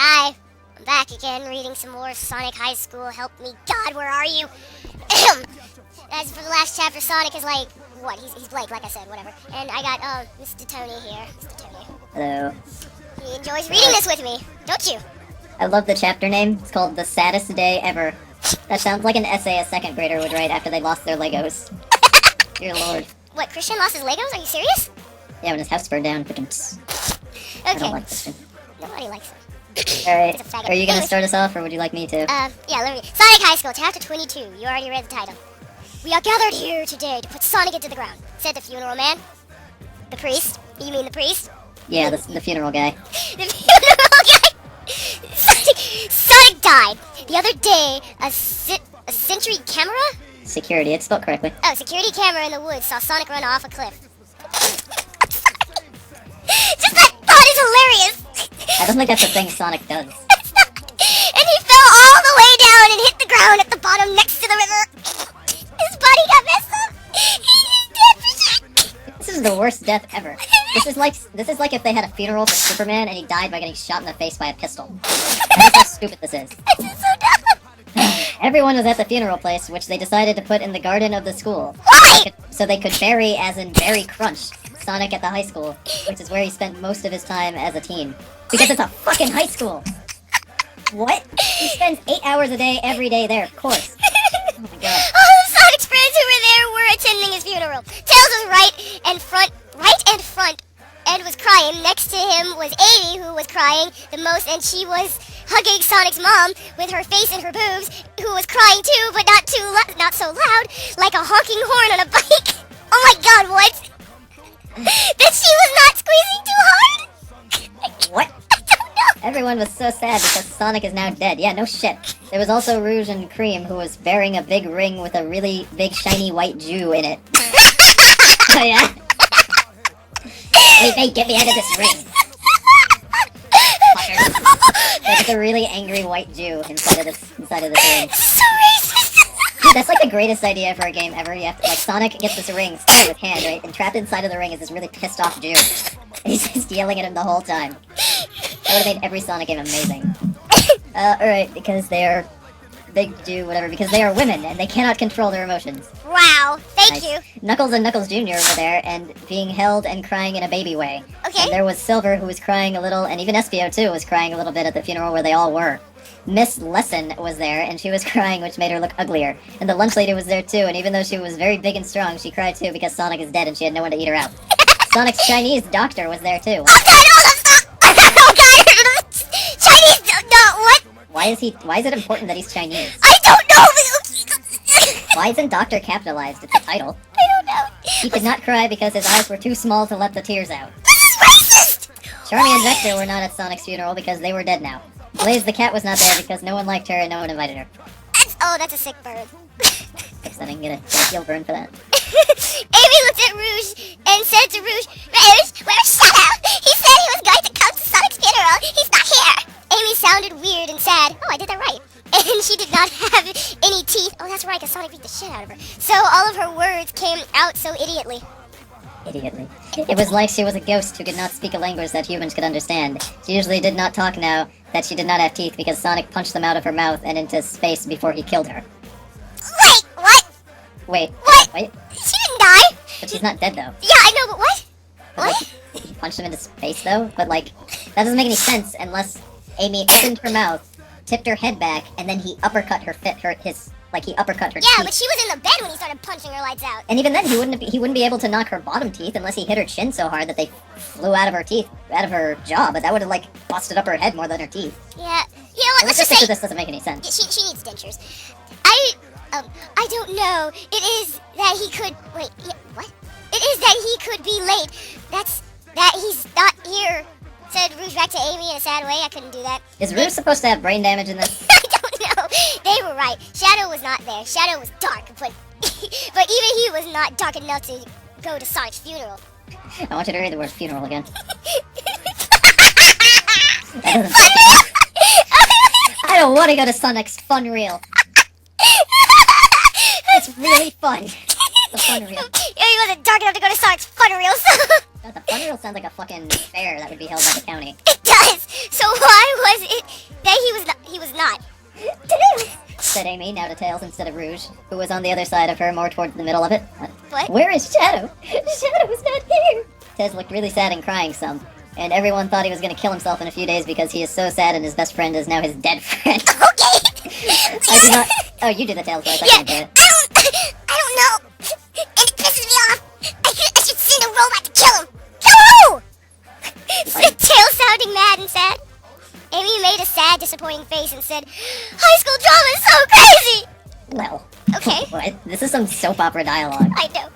Hi, I'm back again reading some more Sonic High School. Help me, God, where are you? As for the last chapter, Sonic is like, what? He's Blake, like I said, whatever. And I got, Mr. Tony here. Mr. Tony. Hello. He enjoys reading this with me, don't you? I love the chapter name. It's called The Saddest Day Ever. That sounds like an essay a second grader would write after they lost their Legos. Dear Lord. What, Christian lost his Legos? Are you serious? Yeah, when his house burned down. Okay. I don't like Christian. Nobody likes him. Alright, are you gonna start us off, or would you like me to? Yeah, let me... Sonic High School, chapter 22. You already read the title. We are gathered here today to put Sonic into the ground, said the funeral man. The priest? You mean the priest? Yeah, the funeral guy. The funeral guy! Sonic died. The other day, a sentry camera? Security, it's spelled correctly. Oh, security camera in the woods saw Sonic run off a cliff. Just that thought is hilarious! I don't think that's a thing Sonic does. And he fell all the way down and hit the ground at the bottom next to the river. His body got messed up. He's dead for sure. This is the worst death ever. This is like if they had a funeral for Superman and he died by getting shot in the face by a pistol. That's how stupid this is. This is so dumb. Everyone was at the funeral place, which they decided to put in the garden of the school. Why? So they could bury, as in bury Crunch, Sonic at the high school, which is where he spent most of his time as a teen. Because it's a fucking high school! What? He spends 8 hours a day, every day there, of course. Oh my god. All the Sonic's friends who were there were attending his funeral. Tails was right and front, and was crying. Next to him was Amy, who was crying the most, and she was hugging Sonic's mom with her face and her boobs, who was crying too, but not so loud, like a honking horn on a bike. Oh my god, what? That she was not squeezing too hard? What? I don't know. Everyone was so sad because Sonic is now dead. Yeah, no shit. There was also Rouge and Cream, who was bearing a big ring with a really big shiny white Jew in it. Oh yeah? Wait, get me out of this ring. There's a really angry white Jew inside of this ring. So racist. Dude, that's like the greatest idea for a game ever. You have to, like, Sonic gets this ring, stuck with hand, right? And trapped inside of the ring is this really pissed off Jew. He's just yelling at him the whole time. That would have made every Sonic game amazing. Alright, because they are big Jew, whatever, because they are women and they cannot control their emotions. Wow, thank you. Knuckles and Knuckles Jr. were there and being held and crying in a baby way. Okay. And there was Silver, who was crying a little, and even Espio too was crying a little bit at the funeral where they all were. Miss Lesson was there, and she was crying, which made her look uglier. And the lunch lady was there too, and even though she was very big and strong, she cried too because Sonic is dead and she had no one to eat her out. Sonic's Chinese doctor was there too. Oh god, hold on, stop! Oh god! Chinese, no, what? Why is it important that he's Chinese? I don't know! Why isn't Doctor capitalized? It's a title. I don't know. He could not cry because his eyes were too small to let the tears out. This is racist! Charmy and Vector were not at Sonic's funeral because they were dead now. Blaze the cat was not there because no one liked her and no one invited her. That's a sick burn. Guess I didn't get a heel burn for that. Amy looked at Rouge and said to Rouge, Rouge, where's Shadow? He said he was going to come to Sonic's funeral. He's not here. Amy sounded weird and sad. Oh, I did that right. And she did not have any teeth. Oh, that's right, because Sonic beat the shit out of her. So all of her words came out so idiotly. Idiotly. It was like she was a ghost who could not speak a language that humans could understand. She usually did not talk now that she did not have teeth because Sonic punched them out of her mouth and into space before he killed her. Wait, what? Wait. What? Wait. She didn't die. But she's not dead though. Yeah, I know, but what? But, What? like, he punched him into space though? But like, that doesn't make any sense unless Amy opened her mouth, tipped her head back, and then he uppercut her he uppercut her Yeah, teeth. but she was in the bed when he started punching her lights out. And even then, he wouldn't be able to knock her bottom teeth unless he hit her chin so hard that they flew out of her teeth, out of her jaw. But that would have like busted up her head more than her teeth. Yeah. You know what? Let's just say say this doesn't make any sense. she needs dentures. I don't know. It is that he could wait. Yeah, what? It is that he could be late. That he's not here. Said Rouge back to Amy in a sad way. I couldn't do that. Is Rouge supposed to have brain damage in this? I don't know. They were right. Shadow was not there. Shadow was dark, but but even he was not dark enough to go to Sonic's funeral. I want you to read the word funeral again. I don't want to go to Sonic's fun reel. It's really fun. The fun reel. Yeah, he wasn't dark enough to go to Sonic's fun reel, so... The fun reel sounds like a fucking fair that would be held by the county. It does! So why was it Amy, now to Tails instead of Rouge, who was on the other side of her, more towards the middle of it. What? Where is Shadow? Shadow is not here! Tails looked really sad and crying some, and everyone thought he was going to kill himself in a few days because he is so sad and his best friend is now his dead friend. Okay. I do not... Oh, you do the Tails voice, I can't do it. I don't know. And it pisses me off. I should send a robot to kill him. Kill who? Tails sounding mad and sad. Amy made a sad, disappointing face and said, "High school drama is so crazy." Well. Okay. What? This is some soap opera dialogue. I know.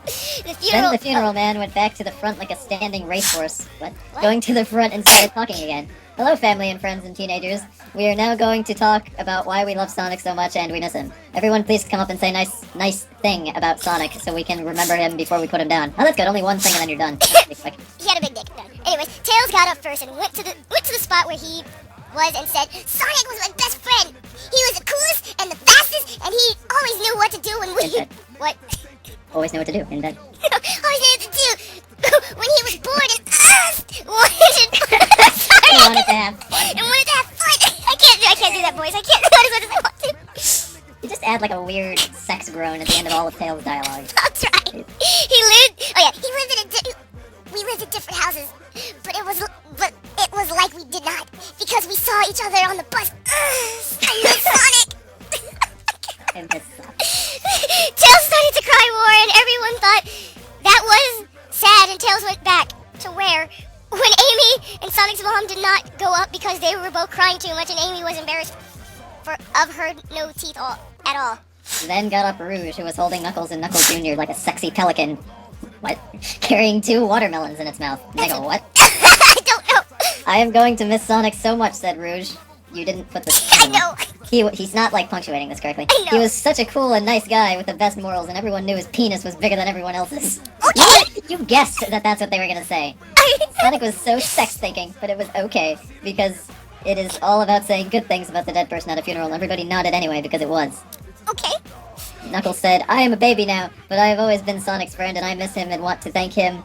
Then the funeral man went back to the front like a standing racehorse. What? Going to the front and started talking again. Hello, family and friends and teenagers. We are now going to talk about why we love Sonic so much and we miss him. Everyone please come up and say nice thing about Sonic so we can remember him before we put him down. Oh, that's good. Only one thing and then you're done. He had a big dick. No. Anyways, Tails got up first and went to the spot where he was and said, "Sonic was my best friend. He was the coolest and the fastest, and he always knew what to do when we..." What? Always knew what to do in bed. Always knew what to do when he was bored and sorry, wanted to have fun. And wanted to have fun. I can't do that, boys. I can't do that as much as I want to. You just add like a weird sex groan at the end of all of Tails' dialogue. I'll try. He lived. Oh yeah, he lived in we lived in different houses, but it was like we did not because we saw each other on the bus. I miss Sonic. I miss Sonic. Tails started to cry more, and everyone thought that was sad. And Tails went back to when Amy and Sonic's mom did not go up because they were both crying too much, and Amy was embarrassed of her no teeth at all. Then got up Rouge, who was holding Knuckles and Knuckles Jr. like a sexy pelican. What? Carrying 2 watermelons in its mouth. Nigga, what? I don't know. I am going to miss Sonic so much, said Rouge. You didn't put this. I know. He's not like punctuating this correctly. I know. He was such a cool and nice guy with the best morals, and everyone knew his penis was bigger than everyone else's. Okay. You guessed that that's what they were gonna say. Sonic was so sex-thinking, but it was okay because it is all about saying good things about the dead person at a funeral, and everybody nodded anyway because it was. Okay. Knuckles said, "I am a baby now, but I have always been Sonic's friend, and I miss him and want to thank him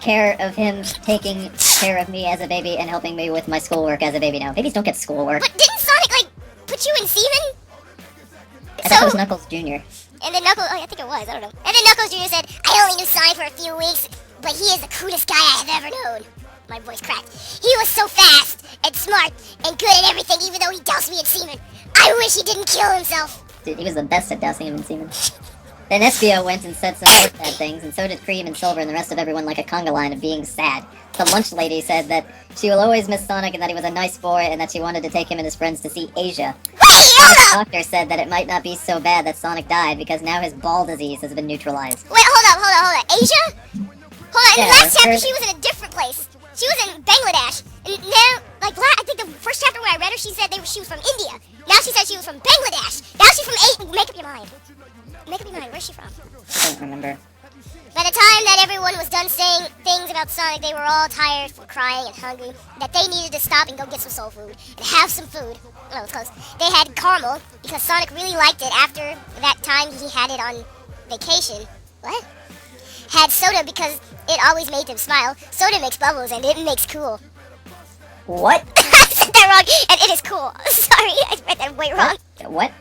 care of him taking care of me as a baby and helping me with my schoolwork as a baby now." Babies don't get schoolwork. But didn't Sonic put you in semen? I thought it was Knuckles Jr. And then Knuckles, I think it was, I don't know. And then Knuckles Jr. said, "I only knew Sonic for a few weeks, but he is the coolest guy I have ever known." My voice cracked. "He was so fast and smart and good at everything, even though he doused me in semen. I wish he didn't kill himself." Dude, he was the best at dousing him in semen. Then Espio went and said some more sad things, and so did Cream and Silver and the rest of everyone like a conga line of being sad. The lunch lady said that she will always miss Sonic and that he was a nice boy and that she wanted to take him and his friends to see Asia. The doctor said that it might not be so bad that Sonic died because now his ball disease has been neutralized. Wait, hold up. Asia? Hold on, in Yeah, the last chapter she was in a different place. She was in Bangladesh. And now, I think the first chapter when I read her, she said she was from India. Now she said she was from Bangladesh. Now she's from Make up your mind. Make up your mind, where's she from? I don't remember. By the time that everyone was done saying things about Sonic, they were all tired from crying and hungry, that they needed to stop and go get some soul food and have some food. Oh, it's close. They had caramel because Sonic really liked it after that time he had it on vacation. What? Had soda because it always made them smile. Soda makes bubbles and it makes cool. What? I said that wrong, and it is cool. Sorry, I read that way wrong. What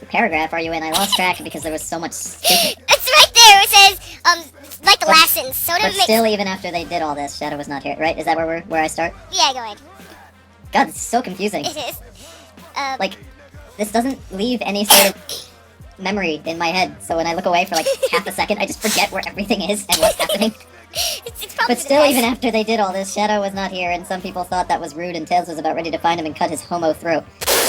paragraph are you in? I lost track because there was so much stupid. It's right there. It says, like the last sentence. Soda But makes... still, even after they did all this, Shadow was not here, right? Is that where I start? Yeah, go ahead. God, this is so confusing. It is. This doesn't leave any sort of memory in my head, so when I look away for half a second, I just forget where everything is and what's happening. It's probably But still, the even best. after they did all this, Shadow was not here, and some people thought that was rude, and Tails was about ready to find him and cut his homo throat.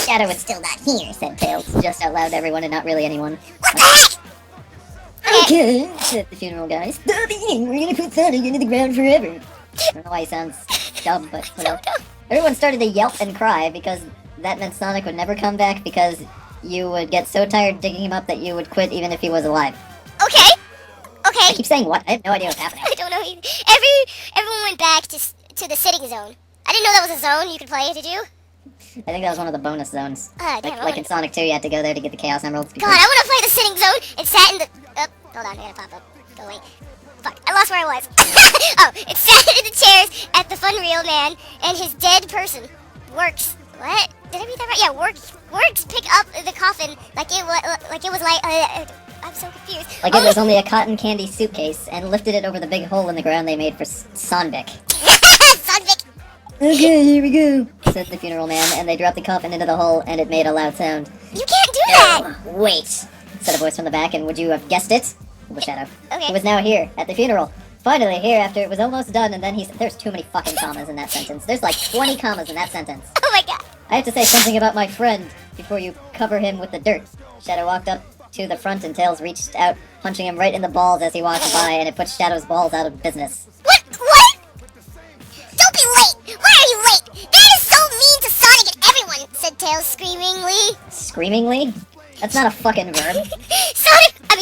Shadow is still not here, said Tails, just out loud to everyone and not really anyone. What the heck? Okay, said the funeral guy. Stop eating, we're gonna put Sonic into the ground forever. I don't know why he sounds dumb, but whatever. Everyone started to yelp and cry because that meant Sonic would never come back because you would get so tired digging him up that you would quit even if he was alive. Okay. I keep saying what? I have no idea what's happening. I don't know either. Everyone went back to the sitting zone. I didn't know that was a zone you could play, did you? I think that was one of the bonus zones. Damn, like in Sonic 2, you had to go there to get the Chaos Emeralds. God, I want to play the sitting zone and sat in the... hold on, I gotta pop up. Go away. Fuck, I lost where I was. Oh, it sat in the chairs at the Fun Real Man, and his dead person works. What? Did I read that right? Yeah, works pick up the coffin like it was I'm so confused. Like it was only a cotton candy suitcase, and lifted it over the big hole in the ground they made for Sonvik. Sonvik. Okay, here we go, said the funeral man, and they dropped the coffin into the hole, and it made a loud sound. You can't do that! Wait, said a voice from the back, and would you have guessed it? The shadow. Okay. He was now here, at the funeral. Finally, here, after it was almost done, and then he said, there's too many fucking commas in that sentence. There's like 20 commas in that sentence. Oh my god. I have to say something about my friend before you cover him with the dirt. Shadow walked up to the front, and Tails reached out, punching him right in the balls as he walked by, and it put Shadow's balls out of business. What? Don't be late! Why are you late? That is so mean to Sonic and everyone, said Tails screamingly. Screamingly? That's not a fucking verb.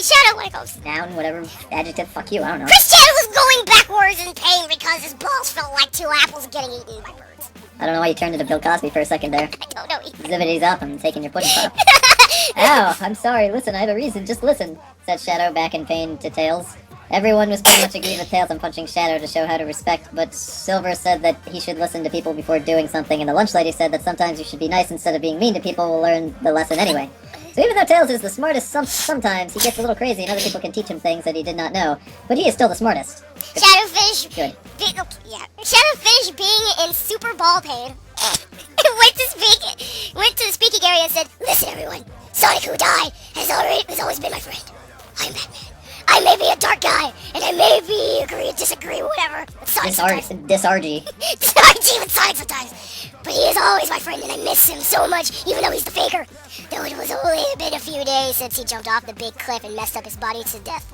Shadow, what it goes? Noun, whatever, adjective, fuck you, I don't know. Chris Shadow was going backwards in pain because his balls felt like 2 apples getting eaten by birds. I don't know why you turned into Bill Cosby for a second there. I don't know. Zibbity's up, I'm taking your pudding pop. Ow, I'm sorry, listen, I have a reason, just listen, said Shadow back in pain to Tails. Everyone was pretty much agreed with Tails on punching Shadow to show how to respect, but Silver said that he should listen to people before doing something, and the lunch lady said that sometimes you should be nice instead of being mean to people who will learn the lesson anyway. So even though Tails is the smartest sometimes, he gets a little crazy and other people can teach him things that he did not know, but he is still the smartest. Good. Shadow finished. Good. Shadow finished being in super ball pain. went to the speaking area and said, "Listen, everyone. Sonic, who died, has always been my friend. I'm Batman. I may be a dark guy, and I may disagree, whatever. With Sonic sometimes. Disargy. Disargy with Sonic sometimes. But he is always my friend, and I miss him so much, even though he's the faker. Though it was only been a few days since he jumped off the big cliff and messed up his body to death.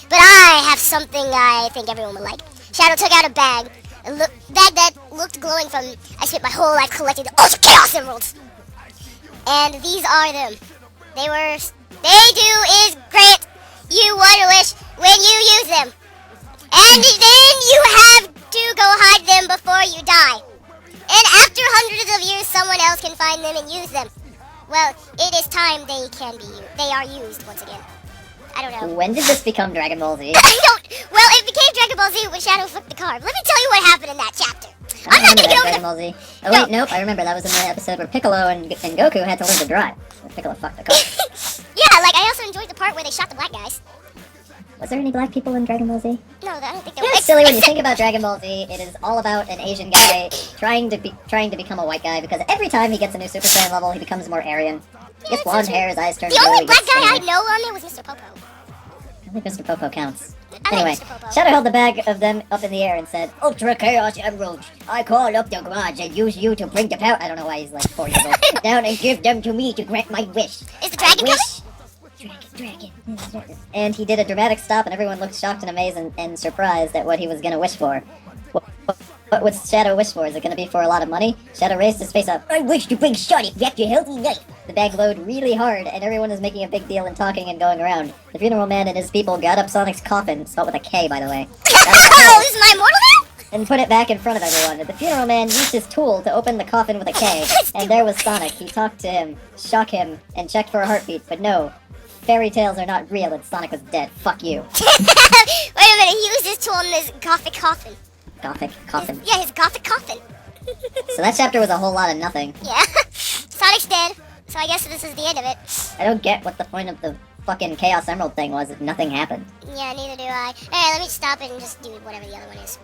But I have something I think everyone would like." Shadow took out a bag that looked glowing from, I spent my whole life collecting the Ultra Chaos Emeralds. And these are them. They do is grant you one wish when you use them. And then you have to go hide them before you die. And after hundreds of years, someone else can find them and use them. Well, it is time they are used once again. I don't know. When did this become Dragon Ball Z? Well, it became Dragon Ball Z when Shadow flipped the card. Let me tell you what happened in that chapter. I'm not gonna get over Dragon Ball Z. Oh wait, nope, I remember. That was in the episode where Piccolo and Goku had to learn to drive. Piccolo fucked the car. Yeah, like I also enjoyed the part where they shot the black guys. Was there any black people in Dragon Ball Z? No, I don't think there Yeah, was. it's silly when you think about Dragon Ball Z. It is all about an Asian guy trying to become a white guy, because every time he gets a new Super Saiyan level, he becomes more Aryan. He gets blonde hair, his eyes turn blue. The only black guy I I know on there was Mr. Popo. think Mr. Popo counts. I Anyway, like Mr. Popo. Shadow held the bag of them up in the air and said, "Ultra Chaos Emeralds, I call up the gods and use you to bring the power." I don't know why he's like 4 years old. "Down and give them to me to grant my wish." Is the dragon coming? Dragon. And he did a dramatic stop, and everyone looked shocked and amazed and surprised at what he was going to wish for. What would Shadow wish for? Is it going to be for a lot of money? Shadow raised his face up. "I wish to bring Sonic back to healthy life." The bag glowed really hard, and everyone was making a big deal and talking and going around. The funeral man and his people got up Sonic's coffin, spelled with a K, by the way. Oh, this is my immortal now? And put it back in front of everyone. The funeral man used his tool to open the coffin with a K, and there was Sonic. He talked to him, shook him, and checked for a heartbeat, but no. Fairy tales are not real, and Sonic was dead. Fuck you. Wait a minute, he used his tool in this gothic coffin. Gothic coffin. His gothic coffin. So that chapter was a whole lot of nothing. Yeah. Sonic's dead, so I guess this is the end of it. I don't get what the point of the fucking Chaos Emerald thing was if nothing happened. Yeah, neither do I. Alright, let me stop it and just do whatever the other one is.